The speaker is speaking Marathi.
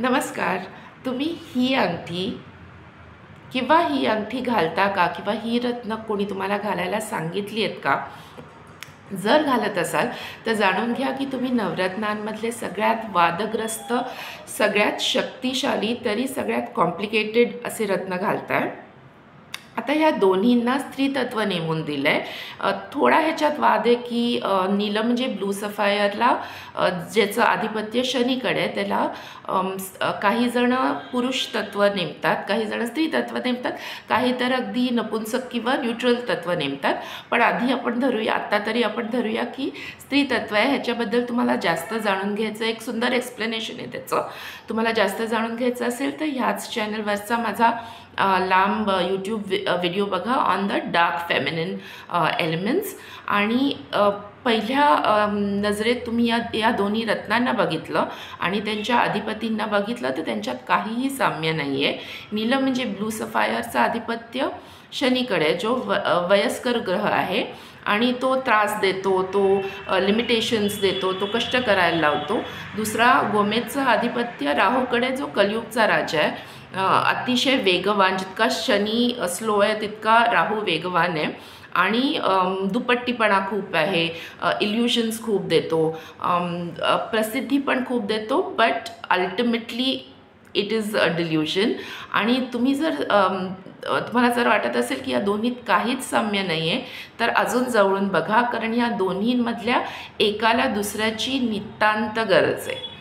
नमस्कार. तुम्ही ही अंगठी किंवा ही अंगठी घालता का? किंवा ही रत्न कोणी तुम्हाला घालायला सांगितली आहेत का? जर घालत असाल तर जाणून घ्या की तुम्ही नवरत्नांमधले सगळ्यात वादग्रस्त, सगळ्यात शक्तिशाली तरी सगळ्यात कॉम्प्लिकेटेड असे रत्न घालताय. आता ह्या दोन्हींना स्त्रीतत्व नेमून दिलं आहे. थोडा ह्याच्यात वाद आहे की नीलम म्हणजे ब्लू सफायरला ज्याचं आधिपत्य शनीकडे आहे त्याला काही जण पुरुष तत्व नेमतात, काही जण स्त्री तत्व नेमतात, काही तर अगदी नपुंसक किंवा न्यूट्रल तत्व नेमतात. पण आधी आपण धरूया, आत्ता तरी आपण धरूया की स्त्री तत्व आहे. ह्याच्याबद्दल तुम्हाला जास्त जाणून घ्यायचं, एक सुंदर एक्सप्लेनेशन आहे त्याचं. तुम्हाला जास्त जाणून घ्यायचं असेल तर ह्याच चॅनलवरचा माझा लांब यूट्यूब व्हिडिओ बघा on the dark feminine elements. आणि पहिल्या नजरेत तुम्ही या दोन्ही रत्नांना बघितलं आणि त्यांच्या अधिपतींना बघितलं तर त्यांच्यात काहीही साम्य नाही आहे. नीलम म्हणजे ब्लू सफायरचा आधिपत्य शनीकडे, जो वयस्कर ग्रह आहे आणि तो त्रास देतो, तो लिमिटेशन्स देतो, तो कष्ट करायला लावतो. दुसरा गोमेदचं आधिपत्य राहूकडे, जो कलियुगचा राजा आहे. अतिशय वेगवान, जितका शनी स्लो आहे तितका राहू वेगवान आहे आणि दुपट्टीपणा खूप आहे, इल्युशन्स खूप देतो, प्रसिद्धी पण खूप देतो, but ultimately it is a delusion. आणि तुम्ही जर तुम्हाला जर वाटत असेल की या दोन्हीत काहीच साम्य नाही आहे तर अजून जवळून बघा, कारण या दोन्हींमधल्या एकाला दुसऱ्याची नितांत गरज आहे.